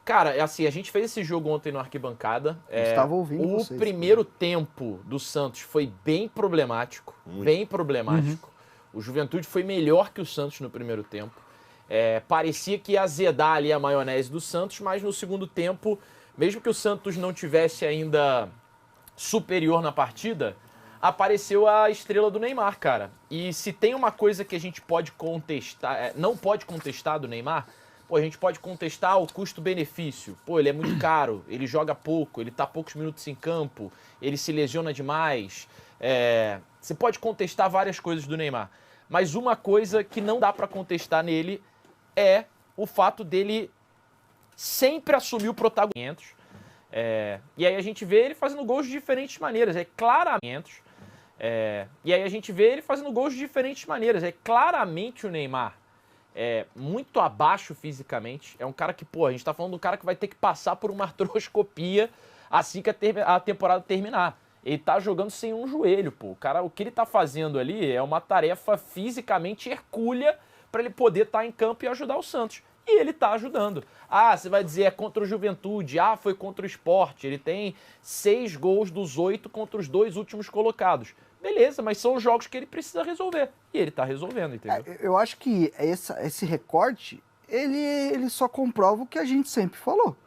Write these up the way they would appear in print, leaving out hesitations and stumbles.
Cara, é assim, a gente fez esse jogo ontem no Arquibancada. Estava ouvindo o vocês. primeiro tempo do Santos foi bem problemático. Bem problemático. O Juventude foi melhor que o Santos no primeiro tempo. Parecia que ia azedar ali a maionese do Santos, mas no segundo tempo, mesmo que o Santos não tivesse ainda superior na partida, apareceu a estrela do Neymar, cara. E se tem uma coisa que a gente pode contestar, não pode contestar do Neymar, pô, a gente pode contestar o custo-benefício. Pô, ele é muito caro, ele joga pouco, ele tá poucos minutos em campo, ele se lesiona demais. Você pode contestar várias coisas do Neymar. Mas uma coisa que não dá pra contestar nele é o fato dele sempre assumir o protagonismo. E aí a gente vê ele fazendo gols de diferentes maneiras. Claramente o Neymar muito abaixo fisicamente. É um cara que, pô, a gente tá falando do cara que vai ter que passar por uma artroscopia assim que a temporada terminar. Ele tá jogando sem um joelho, pô. O que ele tá fazendo ali é uma tarefa fisicamente hercúlea para ele poder estar em campo e ajudar o Santos. E ele tá ajudando. Você vai dizer, é contra o Juventude, foi contra o Sport. Ele tem 6 gols dos 8 contra os 2 últimos colocados. Beleza, mas são os jogos que ele precisa resolver. E ele tá resolvendo, entendeu? Eu acho que esse recorte, ele só comprova o que a gente sempre falou.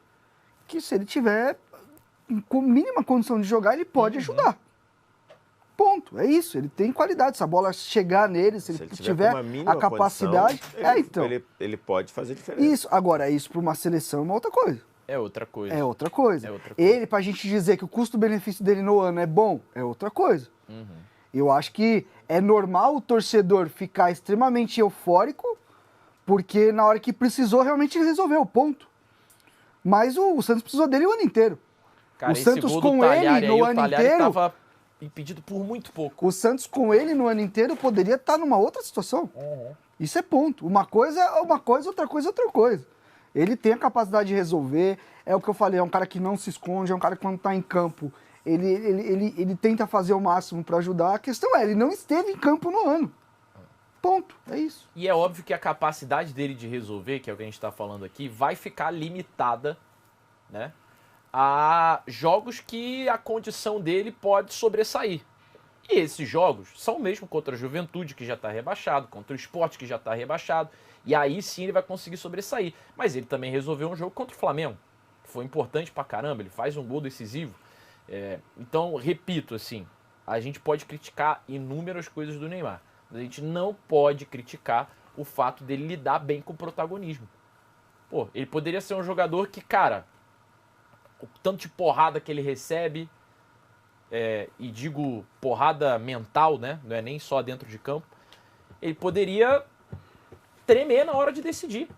Que se ele tiver com mínima condição de jogar, ele pode ajudar. Ponto. É isso. Ele tem qualidade. Se a bola chegar nele, se ele tiver a capacidade... Condição, ele pode fazer diferença. Isso. Agora, isso para uma seleção é uma outra coisa. É outra coisa. É outra coisa. Ele, pra gente dizer que o custo-benefício dele no ano é bom, é outra coisa. Eu acho que é normal o torcedor ficar extremamente eufórico, porque na hora que precisou, realmente ele resolveu, ponto. Mas o Santos precisou dele o ano inteiro. Cara, o Santos com ele no ano inteiro... Tava impedido por muito pouco. O Santos com ele no ano inteiro poderia estar numa outra situação. Isso é ponto. Uma coisa é uma coisa, outra coisa é outra coisa. Ele tem a capacidade de resolver, é o que eu falei, é um cara que não se esconde, é um cara que quando tá em campo, ele tenta fazer o máximo para ajudar. A questão é, ele não esteve em campo no ano. Ponto, é isso. E é óbvio que a capacidade dele de resolver, que é o que a gente tá falando aqui, vai ficar limitada, né, a jogos que a condição dele pode sobressair. E esses jogos são mesmo contra a Juventude, que já está rebaixado, contra o Sport, que já está rebaixado, e aí sim ele vai conseguir sobressair. Mas ele também resolveu um jogo contra o Flamengo, que foi importante pra caramba, ele faz um gol decisivo. Então, repito, assim, a gente pode criticar inúmeras coisas do Neymar, mas a gente não pode criticar o fato dele lidar bem com o protagonismo. Pô, ele poderia ser um jogador que, cara, o tanto de porrada que ele recebe, e digo porrada mental, né? Não é nem só dentro de campo, ele poderia tremer na hora de decidir.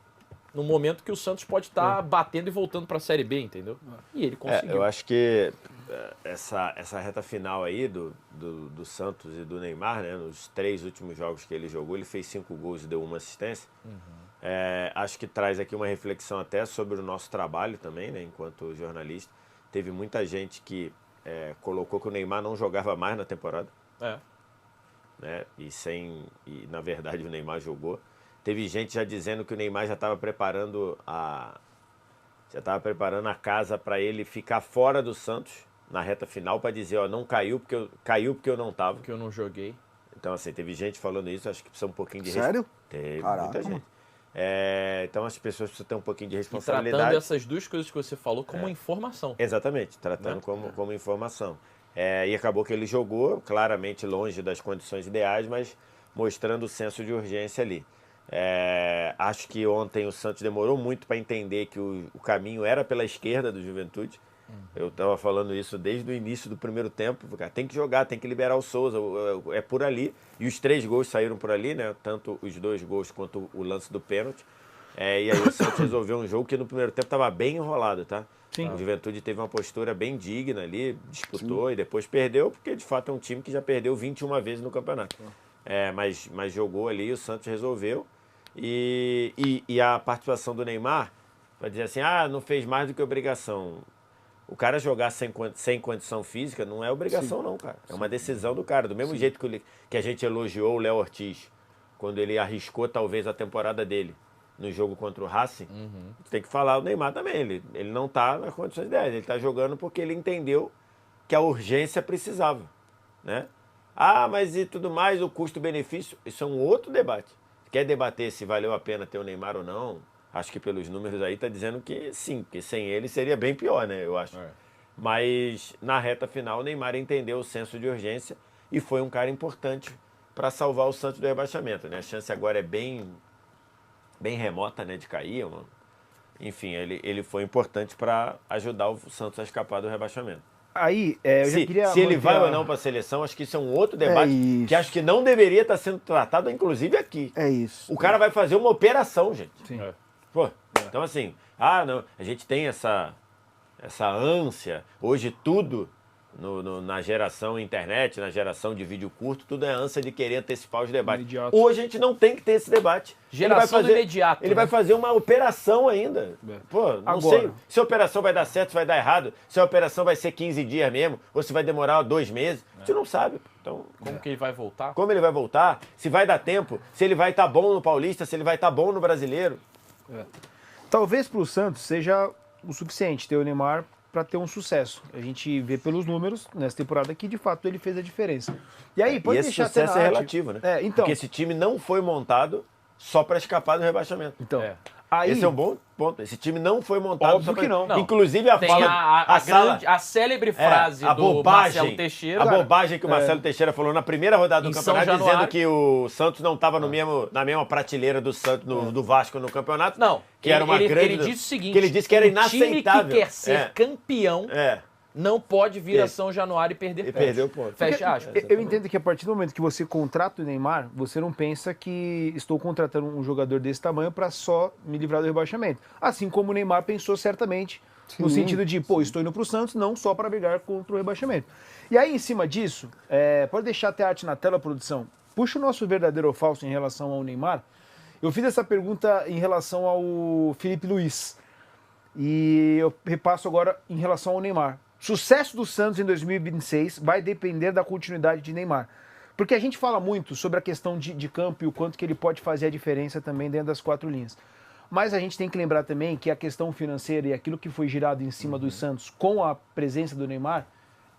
No momento que o Santos pode estar batendo e voltando para a Série B, entendeu? E ele conseguiu. Eu acho que essa reta final aí do Santos e do Neymar, né? Nos 3 últimos jogos que ele jogou, ele fez 5 gols e deu 1 assistência. Acho que traz aqui uma reflexão até sobre o nosso trabalho também, né? Enquanto jornalista. Teve muita gente que colocou que o Neymar não jogava mais na temporada. Né? E na verdade o Neymar jogou. Teve gente já dizendo que o Neymar já estava preparando a casa para ele ficar fora do Santos na reta final, para dizer, ó, não caiu porque eu não estava. Porque eu não joguei. Então, assim, teve gente falando isso, acho que precisa um pouquinho de Sério? Teve Caraca, muita gente. Então as pessoas precisam ter um pouquinho de E responsabilidade. tratando essas duas coisas que você falou como informação. Exatamente, tratando como informação. E acabou que ele jogou, claramente longe das condições ideais, mas mostrando o senso de urgência ali. Acho que ontem o Santos demorou muito para entender que o caminho era pela esquerda do Juventude. Eu estava falando isso desde o início do primeiro tempo. Cara, tem que jogar, tem que liberar o Souza, é por ali. E os 3 gols saíram por ali, né? Tanto os 2 gols quanto o lance do pênalti. E aí o Santos resolveu um jogo que no primeiro tempo estava bem enrolado, tá? Sim. O Juventude teve uma postura bem digna ali, disputou e depois perdeu, porque de fato é um time que já perdeu 21 vezes no campeonato. Mas jogou ali, o Santos resolveu. E a participação do Neymar, para dizer assim, não fez mais do que obrigação. O cara jogar sem condição física não é obrigação, não, cara. É uma decisão do cara. Do mesmo jeito que a gente elogiou o Léo Ortiz, quando ele arriscou talvez a temporada dele. no jogo contra o Racing, tem que falar o Neymar também. Ele não está nas condições dele, ele está jogando porque ele entendeu que a urgência precisava, né? Ah, mas e tudo mais, o custo-benefício, isso é um outro debate. Quer debater se valeu a pena ter o Neymar ou não? Acho que pelos números aí está dizendo que sim, porque sem ele seria bem pior, né? Eu acho. Mas na reta final o Neymar entendeu o senso de urgência e foi um cara importante para salvar o Santos do rebaixamento, né? A chance agora é bem remota, né, de cair. Enfim, ele foi importante para ajudar o Santos a escapar do rebaixamento. Aí, eu já queria se ele vai ou não para a seleção, acho que isso é um outro debate que acho que não deveria estar sendo tratado, inclusive aqui. É isso. O cara vai fazer uma operação, gente. Sim. Pô, então assim, não, a gente tem essa ânsia, hoje tudo na geração internet, na geração de vídeo curto, tudo é ânsia de querer antecipar os debates. Imediato. Hoje a gente não tem que ter esse debate. Geração do imediato. Ele vai fazer uma operação ainda. Pô, não Agora. sei se a operação vai dar certo, se vai dar errado, se a operação vai ser 15 dias mesmo, ou se vai demorar 2 meses. A gente não sabe. Então, Como que ele vai voltar? como ele vai voltar, se vai dar tempo, se ele vai estar bom no Paulista, se ele vai estar bom no Brasileiro. Talvez para o Santos seja o suficiente ter o Neymar para ter um sucesso. A gente vê pelos números nessa temporada que de fato ele fez a diferença. E aí, pode E esse deixar sucesso até na é arte. relativo, né? Então, Porque esse time não foi montado só para escapar do rebaixamento. então É. aí, Esse é um bom ponto. Esse time não foi montado Óbvio só pra... que não. Não. Inclusive a Tem fala... a célebre frase do Marcelo Teixeira. A bobagem que o Marcelo Teixeira falou na primeira rodada do Em São campeonato, dizendo Januário. que o Santos não estava na mesma prateleira do Santos, do Vasco no campeonato. Não, que era uma grande... ele disse o seguinte, que ele disse que era o time inaceitável. que quer ser campeão não pode vir a São Januário e perder E pontos. perdeu o ponto. Fecha aspas. eu entendo que a partir do momento que você contrata o Neymar, você não pensa que estou contratando um jogador desse tamanho para só me livrar do rebaixamento. Assim como o Neymar pensou certamente, no sentido de, estou indo para o Santos não só para brigar contra o rebaixamento. E aí, em cima disso, pode deixar até a arte na tela, produção. Puxa o nosso verdadeiro ou falso em relação ao Neymar. Eu fiz essa pergunta em relação ao Felipe Luiz. E eu repasso agora em relação ao Neymar. Sucesso do Santos em 2026 vai depender da continuidade de Neymar. Porque a gente fala muito sobre a questão de campo e o quanto que ele pode fazer a diferença também dentro das 4 linhas. Mas a gente tem que lembrar também que a questão financeira e aquilo que foi girado em cima do Santos com a presença do Neymar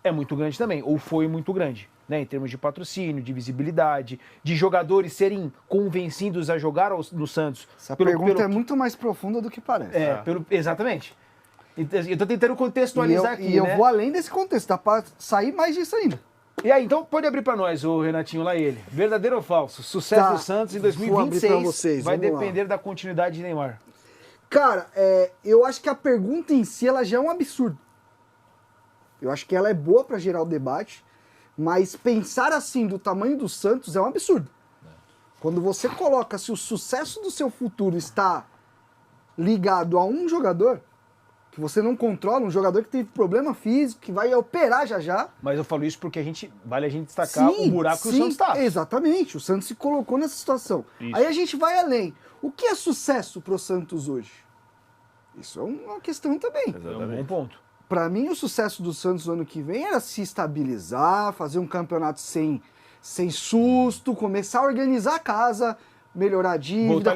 é muito grande também, ou foi muito grande, né? Em termos de patrocínio, de visibilidade, de jogadores serem convencidos a jogar no Santos. Essa pergunta é muito mais profunda do que parece. Exatamente. Eu estou tentando contextualizar aqui, E eu vou além desse contexto, dá pra sair mais disso ainda. E aí, então pode abrir para nós, o Renatinho lá ele. Verdadeiro ou falso? Sucesso do Santos em vou abrir pra 2026 vocês, vai vamos lá. depender da continuidade de Neymar. Cara, eu acho que a pergunta em si ela já é um absurdo. Eu acho que ela é boa pra gerar o debate, mas pensar assim do tamanho do Santos é um absurdo. Quando você coloca se o sucesso do seu futuro está ligado a um jogador, que você não controla, um jogador que teve problema físico, que vai operar já já. Mas eu falo isso porque vale a gente destacar o buraco que o Santos está. Exatamente, o Santos se colocou nessa situação. Isso. Aí a gente vai além. O que é sucesso pro Santos hoje? Isso é uma questão também. É um bom ponto. Pra mim, o sucesso do Santos no ano que vem era se estabilizar, fazer um campeonato sem susto, começar a organizar a casa, melhorar a dívida,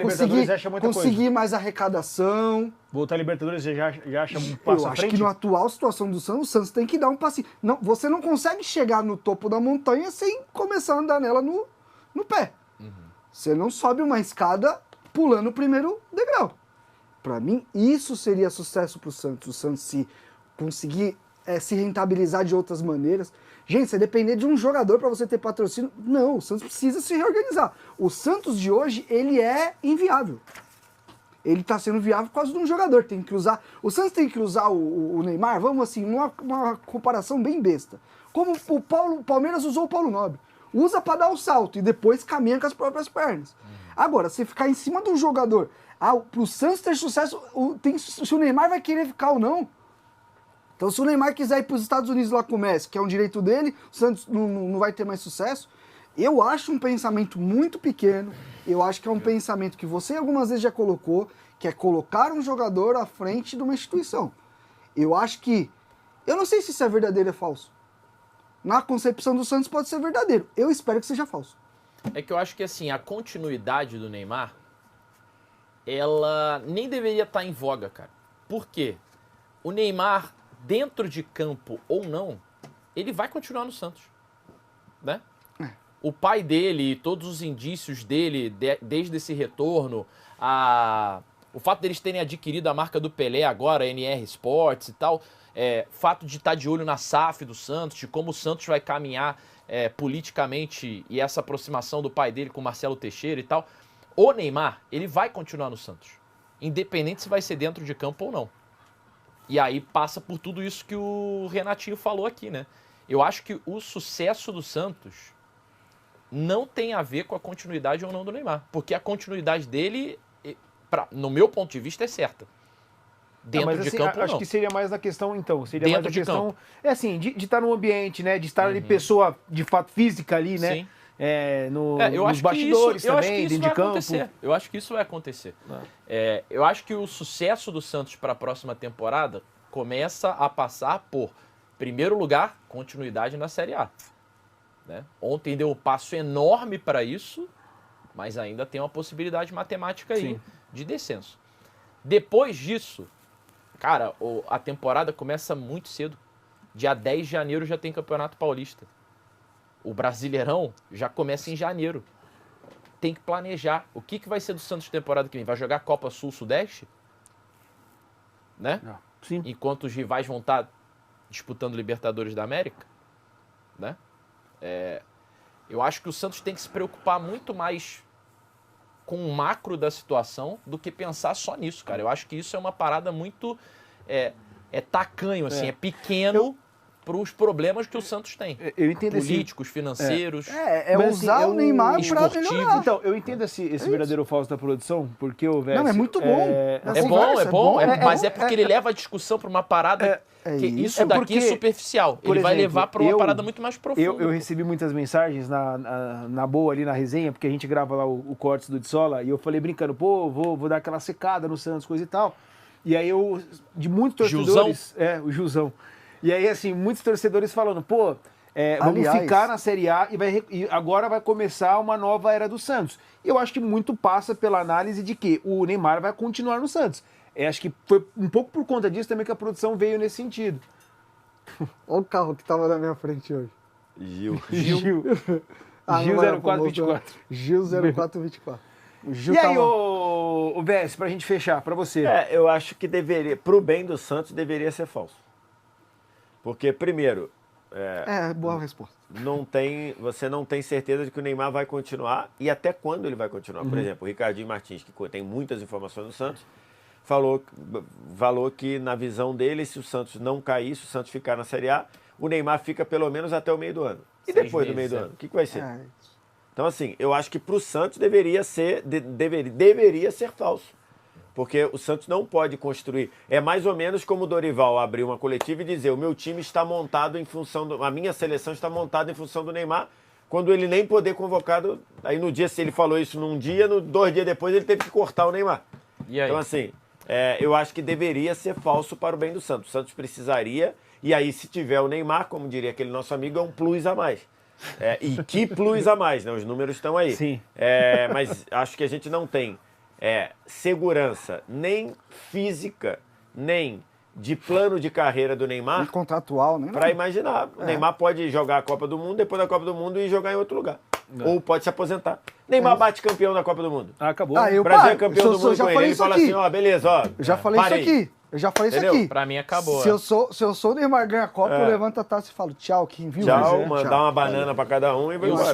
conseguir mais arrecadação. Voltar a Libertadores você já acha um passo à Eu acho frente? que na atual situação do Santos, o Santos tem que dar um passinho. Não, você não consegue chegar no topo da montanha sem começar a andar nela no pé. Você não sobe uma escada pulando o primeiro degrau. Pra mim, isso seria sucesso pro Santos. O Santos se conseguir se rentabilizar de outras maneiras. Gente, você depender de um jogador para você ter patrocínio, não, o Santos precisa se reorganizar. O Santos de hoje, ele é inviável. Ele está sendo viável por causa de um jogador. Tem que usar. O Santos tem que usar o Neymar, vamos assim, uma comparação bem besta. Como o Palmeiras usou o Paulo Nobre. Usa para dar o salto e depois caminha com as próprias pernas. Agora, você ficar em cima de um jogador, pro Santos ter sucesso, se o Neymar vai querer ficar ou não. Então, se o Neymar quiser ir para os Estados Unidos lá com o Messi, que é um direito dele, o Santos não vai ter mais sucesso. Eu acho um pensamento muito pequeno. Eu acho que é um pensamento que você algumas vezes já colocou, que é colocar um jogador à frente de uma instituição. Eu acho que... Eu não sei se isso é verdadeiro ou falso. Na concepção do Santos pode ser verdadeiro. Eu espero que seja falso. É que eu acho que assim, a continuidade do Neymar ela nem deveria estar em voga, cara. Por quê? O Neymar, dentro de campo ou não, ele vai continuar no Santos, né? O pai dele, todos os indícios dele, desde esse retorno, o fato deles terem adquirido a marca do Pelé agora, a NR Sports e tal, o fato de estar de olho na SAF do Santos, de como o Santos vai caminhar politicamente e essa aproximação do pai dele com o Marcelo Teixeira e tal, o Neymar, ele vai continuar no Santos, independente se vai ser dentro de campo ou não. E aí passa por tudo isso que o Renatinho falou aqui, né? Eu acho que o sucesso do Santos não tem a ver com a continuidade ou não do Neymar. Porque a continuidade dele, no meu ponto de vista, é certa. Dentro de campo, acho não. que seria mais na questão, então. Seria Dentro mais na de questão. campo. É assim, de estar no ambiente, né? De estar ali, pessoa de fato física ali, né? Sim. Eu nos bastidores também, dentro de campo. Eu acho que isso vai acontecer. Eu acho que o sucesso do Santos para a próxima temporada começa a passar por, primeiro lugar, continuidade na Série A. Né? Ontem deu um passo enorme para isso, mas ainda tem uma possibilidade matemática aí de descenso. Depois disso, cara, a temporada começa muito cedo. Dia 10 de janeiro já tem Campeonato Paulista. O Brasileirão já começa em janeiro. Tem que planejar. O que vai ser do Santos temporada que vem? Vai jogar Copa Sul-Sudeste? Né? Sim. Enquanto os rivais vão estar disputando Libertadores da América? Né? Eu acho que o Santos tem que se preocupar muito mais com o macro da situação do que pensar só nisso, cara. Eu acho que isso é uma parada muito tacanho, assim, é pequeno para os problemas que o Santos tem. Eu entendo políticos, financeiros. Mas, usar assim, o Neymar para esportivo. melhorar. Então, eu entendo esse verdadeiro falso da produção, porque o velho. Não, é muito bom. Mas é porque ele leva a discussão para uma parada que isso daqui é superficial. Ele vai levar para uma parada muito mais profunda. Eu recebi muitas mensagens na boa ali na resenha, porque a gente grava lá o Cortes do Dsola, e eu falei brincando, vou dar aquela secada no Santos, coisa e tal. E aí de muitos torcedores... o Jusão. E aí, assim, muitos torcedores falando, vamos ficar na Série A e agora vai começar uma nova era do Santos. E eu acho que muito passa pela análise de que o Neymar vai continuar no Santos. Acho que foi um pouco por conta disso também que a produção veio nesse sentido. Olha o carro que tava na minha frente hoje. Gil. Gil 0424. Gil 0424. E aí, o Vess, pra gente fechar, pra você. Eu acho que deveria, pro bem do Santos, deveria ser falso. Porque, primeiro... boa resposta. Você não tem certeza de que o Neymar vai continuar e até quando ele vai continuar. Por exemplo, o Ricardinho Martins, que tem muitas informações do Santos, falou que, na visão dele, se o Santos não cair, se o Santos ficar na Série A, o Neymar fica pelo menos até o meio do ano. E depois do meio do ano? O que vai ser? Então, assim, eu acho que para o Santos deveria ser falso. Porque o Santos não pode construir. É mais ou menos como o Dorival abrir uma coletiva e dizer: o meu time está montado em função a minha seleção está montada em função do Neymar, quando ele nem poder convocado. Aí no dia, se ele falou isso num dia, 2 dias depois ele teve que cortar o Neymar. E aí? Então, assim, eu acho que deveria ser falso para o bem do Santos. O Santos precisaria, e aí se tiver o Neymar, como diria aquele nosso amigo, é um plus a mais. E que plus a mais, né? Os números estão aí. Sim. Mas acho que a gente não tem segurança nem física, nem de plano de carreira do Neymar. E contratual, né? Para imaginar. O Neymar pode jogar a Copa do Mundo, depois da Copa do Mundo e jogar em outro lugar. Ou pode se aposentar. Neymar bate campeão da Copa do Mundo. Acabou. O Brasil é campeão do mundo com ele. Ele fala assim, beleza, Eu já falei isso aqui. Entendeu? Isso aqui. Pra mim acabou. Se eu sou o Neymar ganha a Copa, eu levanto a taça e falo tchau, quem viu? Tchau, mandar uma banana pra cada um e vai embora.